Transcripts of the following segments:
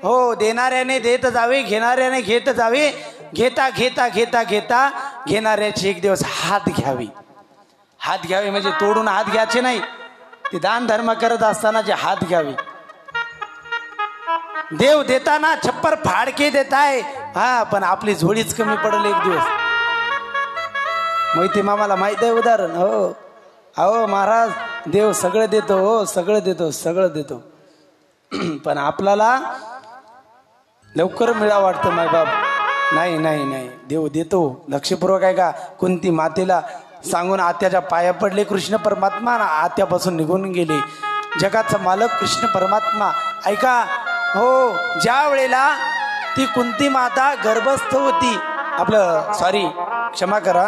हो, देणाऱ्याने देत जावे, घेणाऱ्याने घेत जावे, घेता घेता घेता घेता घेणाऱ्याची एक दिवस हात घ्यावी. हात घ्यावे म्हणजे तोडून हात घ्यायचे नाही, ते दान धर्म करत असताना जे हात घ्यावे. देव देताना छप्पर फाडके देताय, हा, पण आपली झोळीच कमी पडल एक दिवस. मोहिते मामाला माहित आहे उदाहरण. हो अहो महाराज, देव सगळं देतो, हो सगळं देतो, सगळं देतो, पण आपल्याला लवकर मिळावं वाटतं मायबाप. नाही नाही नाही, देव देतो लक्षपूर्वक. आहे का, कुंती मातेला सांगून आत्याच्या पाया पडले कृष्ण परमात्मा, आत्यापासून निघून गेले. जगाचा मालक कृष्ण परमात्मा. ऐका, हो, ज्या वेळेला ती कुंती माता गर्भस्थ होती, आपलं सॉरी क्षमा करा,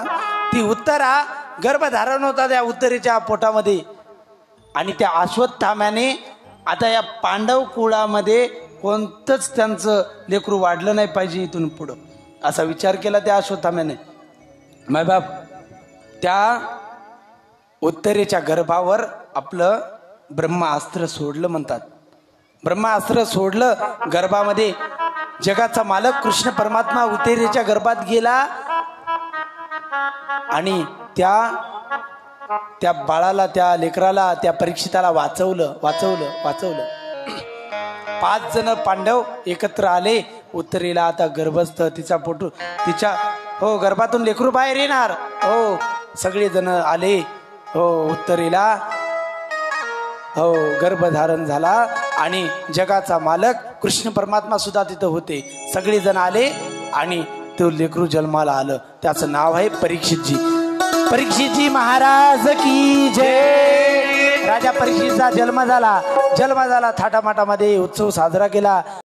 ती उत्तरा गर्भधारण होता त्या उत्तरेच्या पोटामध्ये, आणि त्या अश्वत्थाम्याने आता या पांडव कुळामध्ये कोणतंच त्यांचं लेकरू वाढलं नाही पाहिजे इथून पुढं, असा विचार केला त्या अश्वत्थाम्याने. मायबाप त्या उत्तरेच्या गर्भावर आपलं ब्रह्मास्त्र सोडलं म्हणतात. ब्रह्मास्त्र सोडलं गर्भामध्ये. जगाचा मालक कृष्ण परमात्मा उत्तरेच्या गर्भात गेला आणि त्या बाळाला, त्या लेकराला, त्या परीक्षिताला वाचवलं. 5 जण पांडव एकत्र आले उत्तरेला. आता गर्भस्थ, तिचा पोटू, तिच्या हो गर्भातून लेकरू बाहेर येणार. हो, सगळे जण आले हो उत्तरेला. हो, गर्भधारण झाला आणि जगाचा मालक कृष्ण परमात्मा सुद्धा तिथं होते. सगळे जण आले आणि तो लेकरू जन्माला आलं. त्याचं नाव आहे परीक्षितजी. परीक्षितजी महाराज की जय. राजा परीक्षितचा जन्म झाला. थाटामाटामध्ये उत्सव साजरा केला.